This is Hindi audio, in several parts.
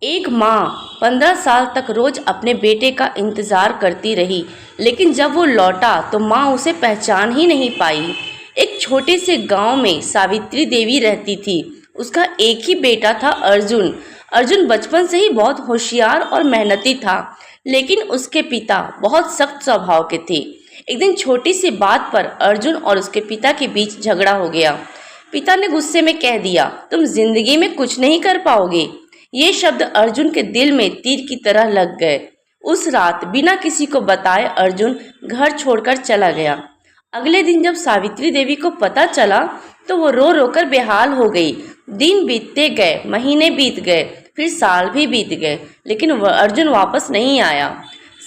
एक माँ 15 साल तक रोज अपने बेटे का इंतजार करती रही, लेकिन जब वो लौटा तो माँ उसे पहचान ही नहीं पाई। एक छोटे से गांव में सावित्री देवी रहती थी। उसका एक ही बेटा था, अर्जुन। अर्जुन बचपन से ही बहुत होशियार और मेहनती था, लेकिन उसके पिता बहुत सख्त स्वभाव के थे। एक दिन छोटी सी बात पर अर्जुन और उसके पिता के बीच झगड़ा हो गया। पिता ने गुस्से में कह दिया, तुम जिंदगी में कुछ नहीं कर पाओगे। ये शब्द अर्जुन के दिल में तीर की तरह लग गए। उस रात बिना किसी को बताए अर्जुन घर छोड़कर चला गया। अगले दिन जब सावित्री देवी को पता चला तो वो रो रो कर बेहाल हो गई। दिन बीतते गए, महीने बीत गए, फिर साल भी बीत गए, लेकिन वह अर्जुन वापस नहीं आया।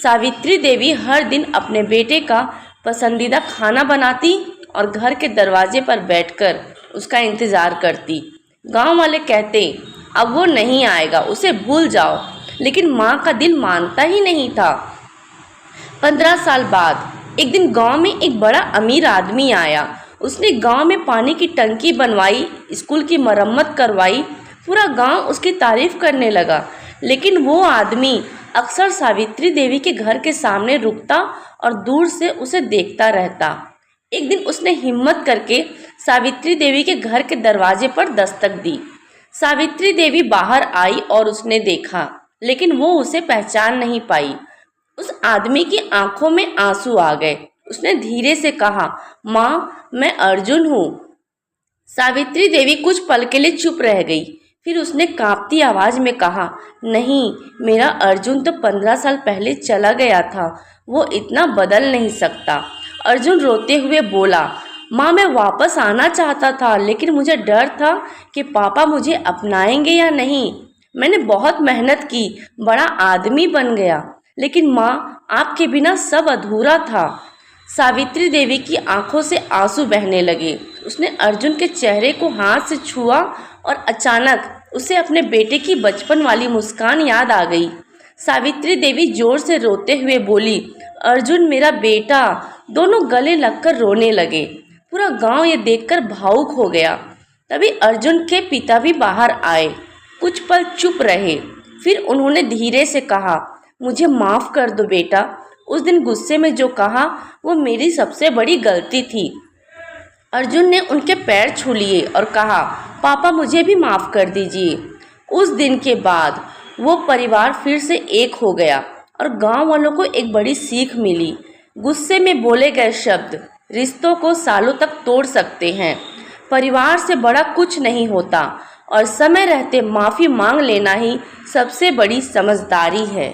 सावित्री देवी हर दिन अपने बेटे का पसंदीदा खाना बनाती और घर के दरवाजे पर बैठकर उसका इंतजार करती। गांव वाले कहते, अब वो नहीं आएगा, उसे भूल जाओ, लेकिन माँ का दिल मानता ही नहीं था। 15 साल बाद एक दिन गांव में एक बड़ा अमीर आदमी आया। उसने गांव में पानी की टंकी बनवाई, स्कूल की मरम्मत करवाई। पूरा गांव उसकी तारीफ करने लगा, लेकिन वो आदमी अक्सर सावित्री देवी के घर के सामने रुकता और दूर से उसे देखता रहता। एक दिन उसने हिम्मत करके सावित्री देवी के घर के दरवाजे पर दस्तक दी। सावित्री देवी बाहर आई और उसने देखा, लेकिन वो उसे पहचान नहीं पाई। उस आदमी की आंखों में आंसू आ गए। उसने धीरे से कहा, माँ, मैं अर्जुन हूँ। सावित्री देवी कुछ पल के लिए चुप रह गई। फिर उसने कांपती आवाज में कहा, नहीं, मेरा अर्जुन तो 15 साल पहले चला गया था, वो इतना बदल नहीं सकता। अर्जुन रोते हुए बोला, माँ, मैं वापस आना चाहता था, लेकिन मुझे डर था कि पापा मुझे अपनाएंगे या नहीं। मैंने बहुत मेहनत की, बड़ा आदमी बन गया, लेकिन माँ, आपके बिना सब अधूरा था। सावित्री देवी की आंखों से आंसू बहने लगे। उसने अर्जुन के चेहरे को हाथ से छुआ और अचानक उसे अपने बेटे की बचपन वाली मुस्कान याद आ गई। सावित्री देवी जोर से रोते हुए बोली, अर्जुन मेरा बेटा। दोनों गले लगकर रोने लगे। पूरा गांव ये देखकर भावुक हो गया। तभी अर्जुन के पिता भी बाहर आए। कुछ पल चुप रहे, फिर उन्होंने धीरे से कहा, मुझे माफ़ कर दो बेटा। उस दिन गुस्से में जो कहा वो मेरी सबसे बड़ी गलती थी। अर्जुन ने उनके पैर छू लिए और कहा, पापा, मुझे भी माफ़ कर दीजिए। उस दिन के बाद वो परिवार फिर से एक हो गया और गांव वालों को एक बड़ी सीख मिली। गुस्से में बोले गए शब्द रिश्तों को सालों तक तोड़ सकते हैं। परिवार से बड़ा कुछ नहीं होता और समय रहते माफ़ी मांग लेना ही सबसे बड़ी समझदारी है।